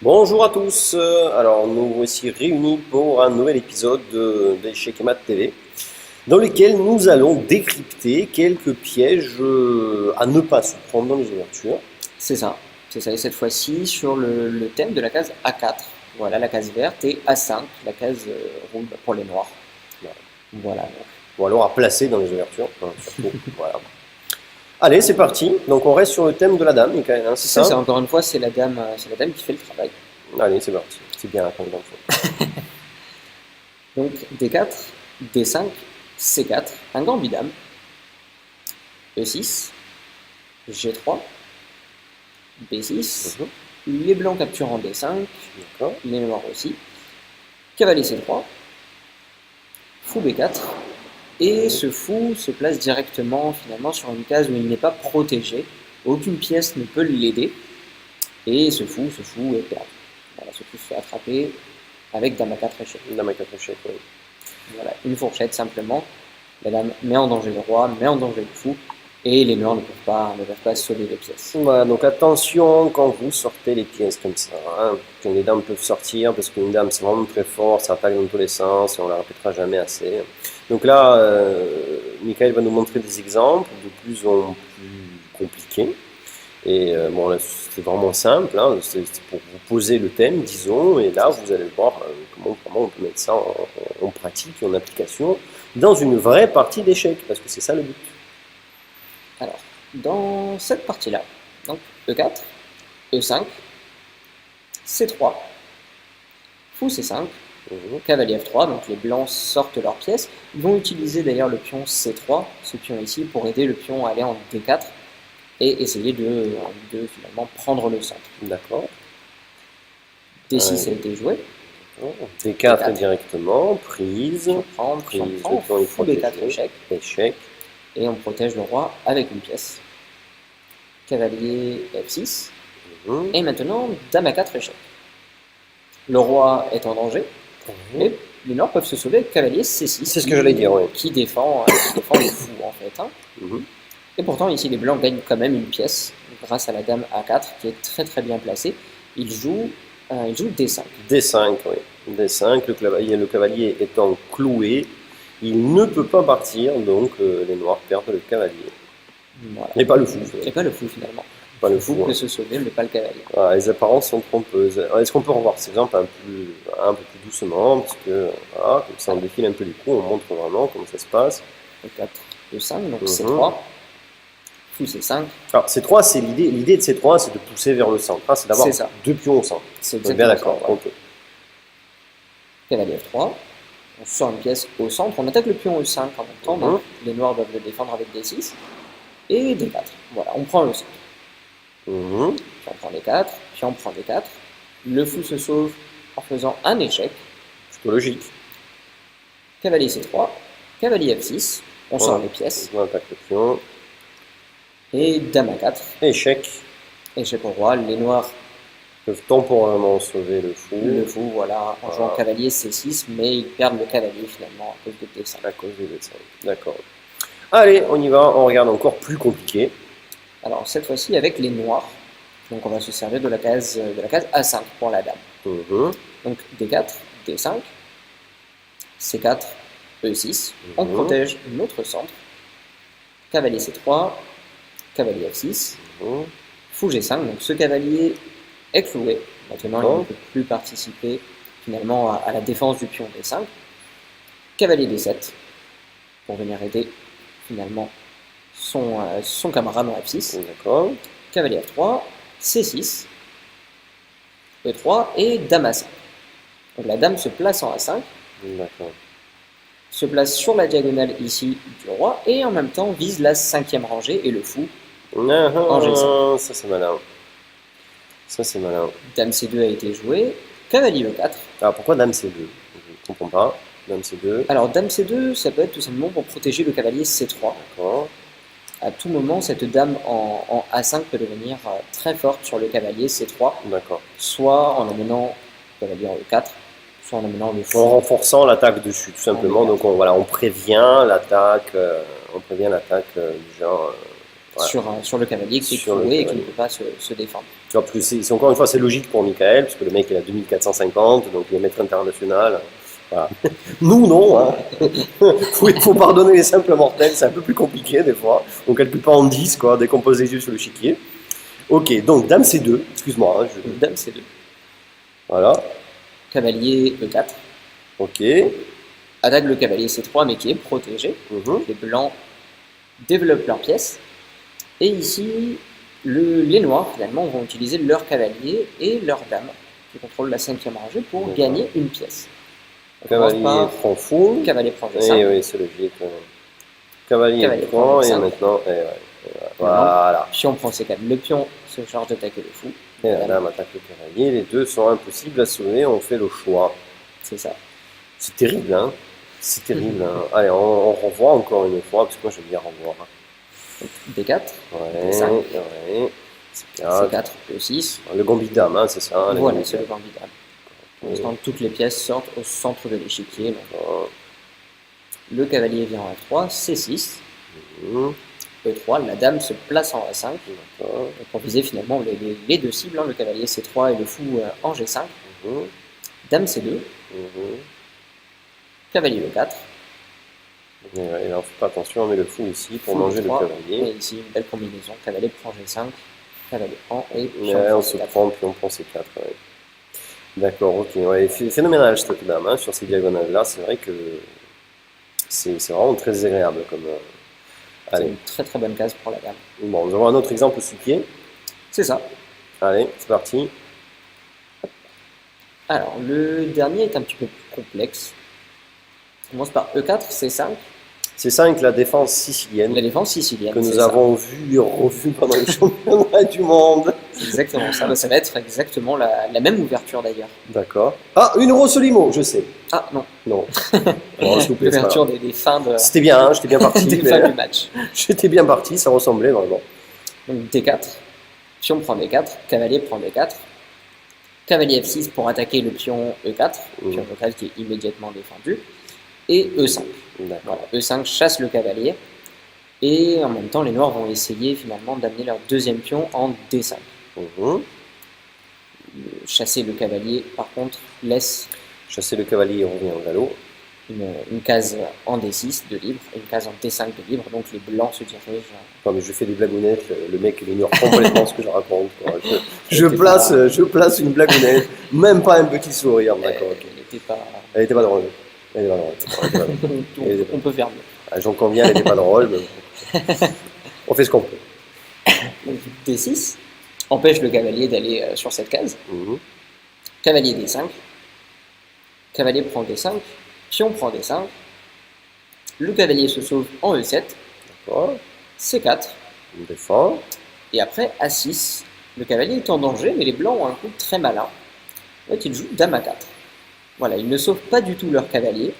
Bonjour à tous, alors nous voici réunis pour un nouvel épisode d'Échecs et Maths TV dans lequel nous allons décrypter quelques pièges à ne pas se prendre dans les ouvertures. C'est ça, c'est ça. Et cette fois-ci, sur le thème de la case A4. Voilà, la case verte, et A5, la case rouge pour les noirs. Voilà. Ou alors à placer dans les ouvertures, surtout. Voilà. Allez, c'est parti, donc on reste sur le thème de la dame, Michael, hein, c'est C'est ça, ça? encore une fois, c'est la dame qui fait le travail. Allez, c'est parti, c'est bien la fois. Donc D4, D5, C4, un gambit dame, E6, G3, B6, les blancs capturent en D5, D'accord. les noirs aussi, cavalier C3, fou B4, et ce fou se place directement finalement sur une case où il n'est pas protégé, aucune pièce ne peut l'aider, et ce fou est perdu. Voilà, ce fou se fait attraper avec dame à 4 échecs. Dame à 4 échecs, oui. Voilà, une fourchette simplement, la dame met en danger le roi, met en danger le fou, et les noirs ne peuvent pas sauver les pièces. Voilà, donc attention quand vous sortez les pièces comme ça, hein, quand les dames peuvent sortir, parce qu'une dame c'est vraiment très fort, ça attaque dans tous les sens et on la répétera jamais assez. Donc là, Michael va nous montrer des exemples de plus en plus compliqués. Et bon, là c'est vraiment simple, hein, c'est pour vous poser le thème, disons, et là vous allez voir comment on peut mettre ça en pratique, en application, dans une vraie partie d'échecs, parce que c'est ça le but. Alors, dans cette partie-là, donc E4, E5, C3, fou C5, cavalier F3, donc les blancs sortent leurs pièces. Ils vont utiliser d'ailleurs le pion C3, ce pion ici, pour aider le pion à aller en D4 et essayer de finalement prendre le centre. D'accord. D6 a été joué. D4 directement, prise, Pion prend, fou B4 échec, échec, et on protège le roi avec une pièce. Cavalier F6, et maintenant dame à 4 échec. Le roi est en danger, et les noirs peuvent se sauver avec cavalier C6. C'est ce que j'allais dire, oui. Qui défend le fou en fait. Hein. Et pourtant ici les blancs gagnent quand même une pièce grâce à la dame A4 qui est très très bien placée. Il joue D5. D5, oui. D5, le cavalier étant cloué, il ne peut pas partir, donc les noirs perdent le cavalier. Voilà. Et pas le fou. Et pas le fou finalement. Pas le fou peut se sauver, mais pas le cavalier. Ah, les apparences sont trompeuses. Est-ce qu'on peut revoir cet exemple un peu plus doucement, parce que voilà, comme ça on défile un peu les coups, on montre vraiment comment ça se passe. E4, E5, donc C3, fou C5. Alors C3, c'est l'idée de C3, c'est de pousser vers le centre, c'est d'avoir deux pions au centre. C'est exactement bien d'accord. Voilà. Okay. Cavalier F3, on sort une pièce au centre, on attaque le pion E5 en même temps, donc les noirs doivent le défendre avec D6, et D4. Voilà, on prend le centre. Puis on prend D4, puis on prend D4. Le fou se sauve en faisant un échec. C'est logique. Cavalier C3, cavalier F6, on sort les pièces. On attaque le pion. Et dame à 4. Échec. Échec au roi, les noirs peuvent temporairement sauver le fou. Le fou, voilà, en jouant cavalier C6, mais ils perdent le cavalier finalement à cause de D5. À cause de D5, d'accord. Allez, on y va, on regarde encore plus compliqué. Alors cette fois-ci avec les noirs, donc on va se servir de la case A5 pour la dame. Donc D4, D5, C4, E6, on protège notre centre, cavalier C3, cavalier F6, fou G5, donc ce cavalier est cloué, maintenant il ne peut plus participer finalement à la défense du pion D5, cavalier D7, pour venir aider finalement son camarade en F6, cavalier F3, C6, E3 et dame A5. Donc la dame se place en A5, se place sur la diagonale ici du roi et en même temps vise la 5e rangée et le fou en G5. Ça c'est malin. Ça c'est malin. Dame C2 a été jouée, cavalier E4. Alors pourquoi dame C2? Je ne comprends pas. Dame C2. Alors dame C2, ça peut être tout simplement pour protéger le cavalier C3. D'accord. À tout moment, cette dame en A5 peut devenir très forte sur le cavalier C3. D'accord. Soit en amenant le cavalier en E4, soit en amenant le fou. En renforçant l'attaque dessus, tout simplement. Donc on prévient l'attaque, du genre Voilà. sur le cavalier qui est cloué et qui ne peut pas se défendre. Tu vois, parce que c'est encore une fois, c'est logique pour Michael, parce que le mec il a 2450, donc il est maître international. Voilà. Nous, non. Hein. faut pardonner les simples mortels, c'est un peu plus compliqué des fois. On calcule pas en 10, quoi, dès qu'on pose les yeux sur le chiquier. Ok, donc Dame C2, excuse-moi. Hein, Dame C2. Voilà. Cavalier E4. Ok. Attaque le cavalier C3, mais qui est protégé. Les blancs développent leur pièce. Et ici, les noirs, finalement, vont utiliser leur cavalier et leur dame, qui contrôlent la 5e rangée, pour gagner une pièce. Cavalier prend fou. Cavalier prend G5. Oui, c'est logique. Cavalier prend, et maintenant... voilà. Pion prend C4. Le pion se charge d'attaquer le fou. Et la dame attaque le cavalier. Les deux sont impossibles à sauver, on fait le choix. C'est ça. C'est terrible, hein. C'est terrible. Hein. Allez, on revoit encore une fois, parce que moi j'aime bien revoir. D4. Ouais, D5. Ouais. C4, E6. Le gambit dame, hein, c'est ça. Voilà, c'est le gambit dame. Pour l'instant, toutes les pièces sortent au centre de l'échiquier. Le cavalier vient en F3, C6. E3, la dame se place en A5. Pour viser finalement les deux cibles, hein, le cavalier C3 et le fou en G5. Dame C2. Cavalier E4. Et là, on fait pas attention, on met le fou ici pour manger le cavalier. Et ici, une belle combinaison. Cavalier prend G5, cavalier prend et on se prend, puis on prend C4. Ouais. D'accord, ok. Ouais, phénoménal cette dame, hein, sur ces diagonales-là. C'est vrai que c'est vraiment très agréable comme. C'est une très très bonne case pour la dame. Bon, nous avons un autre exemple sous pied. C'est ça. Allez, c'est parti. Alors, le dernier est un petit peu plus complexe. On commence par E4, C5. C5, la défense sicilienne. La défense sicilienne. Que nous avons vu et revu pendant le championnat du monde. C'est exactement ça. Ça va être exactement la même ouverture d'ailleurs. D'accord. Ah, une Rossolimo, je sais. Ah, non. Non. Bon, s'il vous plaît, l'ouverture des fins de. C'était bien, hein, j'étais bien parti. des fins du match. J'étais bien parti, ça ressemblait vraiment. Donc D4. Pion prend D4. Cavalier prend D4. Cavalier F6 pour attaquer le pion E4. Pion E4 qui est immédiatement défendu. Et E5. Voilà, E5 chasse le cavalier. Et en même temps, les noirs vont essayer finalement d'amener leur deuxième pion en D5. Chasser le cavalier, par contre, laisse... Chasser le cavalier, on revient en galop. Une case en D6 de libre, une case en D5 de libre, donc les blancs se dirigent... Non, mais je fais des blagounettes, le mec il ignore complètement ce que je raconte. Je place une blagounette, même pas un petit sourire. D'accord, ok. Elle était pas drôle. On peut faire mieux. J'en conviens, elle n'était pas drôle, mais on fait ce qu'on peut. Donc, D6 empêche le cavalier d'aller sur cette case. Cavalier D5. Cavalier prend D5. Pion prend D5. Le cavalier se sauve en E7. C4. On défend. Et après A6. Le cavalier est en danger, mais les blancs ont un coup très malin. En fait, ils jouent Dame A4. Voilà, ils ne sauvent pas du tout leur cavalier.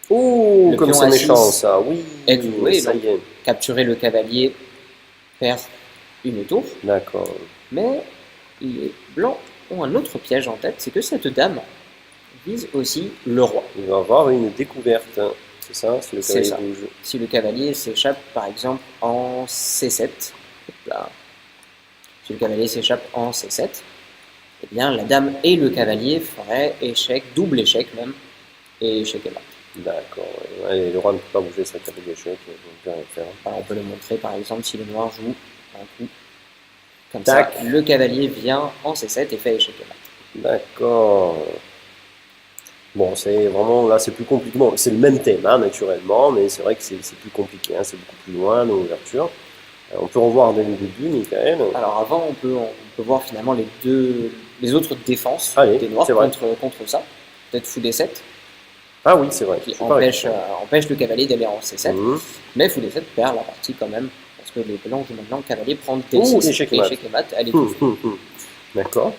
Oh, comme c'est méchant ça, oui. Est joué, ça y est. Capturer le cavalier perd une tour. D'accord. Mais les blancs ont un autre piège en tête, c'est que cette dame vise aussi le roi. Il va avoir une découverte, hein. C'est ça, si le cavalier bouge. Si le cavalier s'échappe par exemple en C7, là. Si le cavalier s'échappe en C7, eh bien la dame et le cavalier feraient échec, double échec même, et échec et mat. D'accord, ouais. Le roi ne peut pas bouger sa carte d'échec, donc on peut rien faire. On peut le montrer par exemple si les noirs jouent un coup comme ça, le cavalier vient en C7 et fait échec et mat. D'accord. Bon, c'est vraiment, là c'est plus compliqué. Bon, c'est le même thème, hein, naturellement, mais c'est vrai que c'est plus compliqué, hein, c'est beaucoup plus loin, l'ouverture. On peut revoir dès le début, Michael. Alors avant, on peut voir finalement les autres défenses des noirs contre ça. Peut-être fou D7. Ah oui, c'est vrai. Qui empêche le cavalier d'aller en C7. Mais fou D7 perd la partie quand même. Parce que les blancs jouent maintenant cavalier prendre D6 échec et mat. Elle est tout D'accord.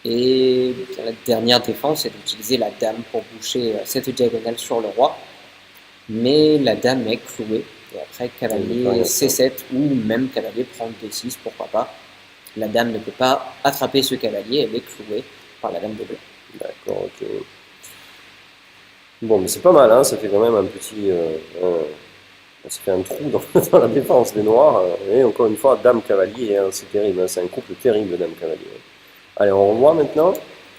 Et la dernière défense, c'est d'utiliser la dame pour boucher cette diagonale sur le roi. Mais la dame est clouée. Et après, cavalier C7 ou même cavalier prendre D6, pourquoi pas. La dame ne peut pas attraper ce cavalier, elle est clouée par la dame de blanc. D'accord, ok. Bon, mais c'est pas mal, hein, ça fait quand même un Ça fait un trou dans la défense des noirs. Et encore une fois, dame cavalier, hein, c'est terrible, hein, c'est un couple terrible, dame cavalier. Allez, on revoit maintenant.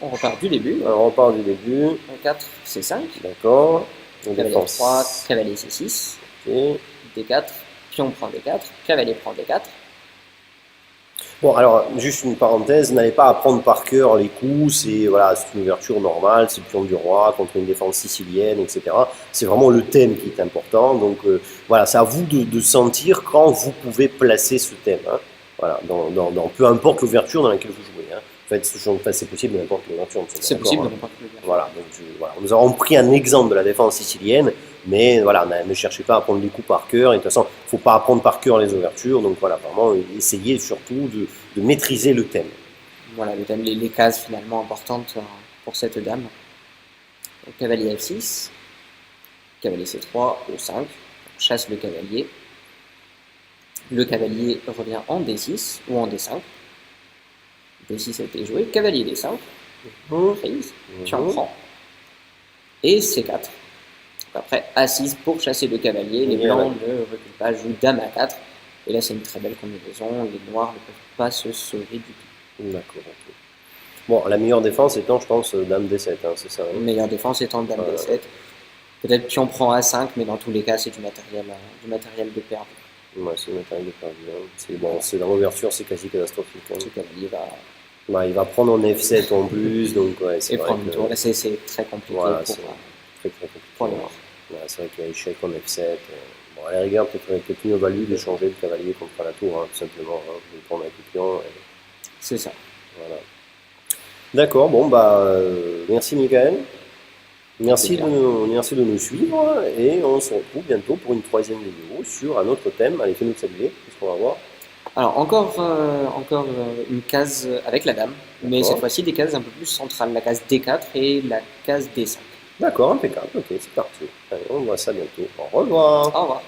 On repart du début. Alors, on repart du début. 4, C5. D'accord. Cavalier 3, cavalier C6. Ok. D4, pion prend D4, cavalier prend D4. Bon, alors, juste une parenthèse, n'allez pas apprendre par cœur les coups, c'est voilà, une ouverture normale, c'est le pion du roi contre une défense sicilienne, etc. C'est vraiment le thème qui est important, donc voilà, c'est à vous de sentir quand vous pouvez placer ce thème. Hein. Voilà, dans peu importe l'ouverture dans laquelle vous jouez. Hein. En fait, c'est possible de n'importe quelle ouverture. C'est possible de n'importe quelle ouverture. Voilà, donc voilà, nous avons pris un exemple de la défense sicilienne, mais voilà, ne cherchez pas à apprendre les coups par cœur, et de toute façon, il ne faut pas apprendre par cœur les ouvertures, donc voilà, vraiment, essayez surtout de maîtriser le thème. Voilà, le thème, les cases finalement importantes pour cette dame. Donc, cavalier F6, cavalier C3, E5, on chasse le cavalier. Le cavalier revient en D6 ou en D5. D6 a été joué, cavalier D5, prise, tu en prends. Et C4. Après, A6 pour chasser le cavalier, les blancs ne reculent pas, jouent dame A4. Et là, c'est une très belle combinaison, les noirs ne peuvent pas se sauver du tout. D'accord, ok. Bon, la meilleure défense étant, je pense, dame D7, hein, c'est ça. La meilleure défense étant dame D7. Peut-être pion prend A5, mais dans tous les cas, c'est du matériel de perdu. Ouais, c'est du matériel de perdu. Hein. Bon, c'est dans l'ouverture, c'est quasi catastrophique. Hein. Le cavalier il va prendre en F7 en plus, donc ouais, c'est vrai. Prendre le tour, là, c'est très compliqué pour les noirs. Ouais, c'est vrai qu'il y a échec en F7. Bon, à la rigueur, peut-être mieux valu d'échanger le cavalier contre la tour, hein, tout simplement. Hein, de le prendre avec le pion. C'est ça. Voilà. D'accord, bon, merci Michael. Merci de nous suivre et on se retrouve bientôt pour une troisième vidéo sur un autre thème. Allez, fais-nous saluer, qu'est-ce qu'on va voir? Alors encore une case avec la dame, mais cette fois-ci des cases un peu plus centrales, la case D4 et la case D5. D'accord, impeccable, ok, c'est parti. Allez, on voit ça bientôt. Au revoir. Au revoir.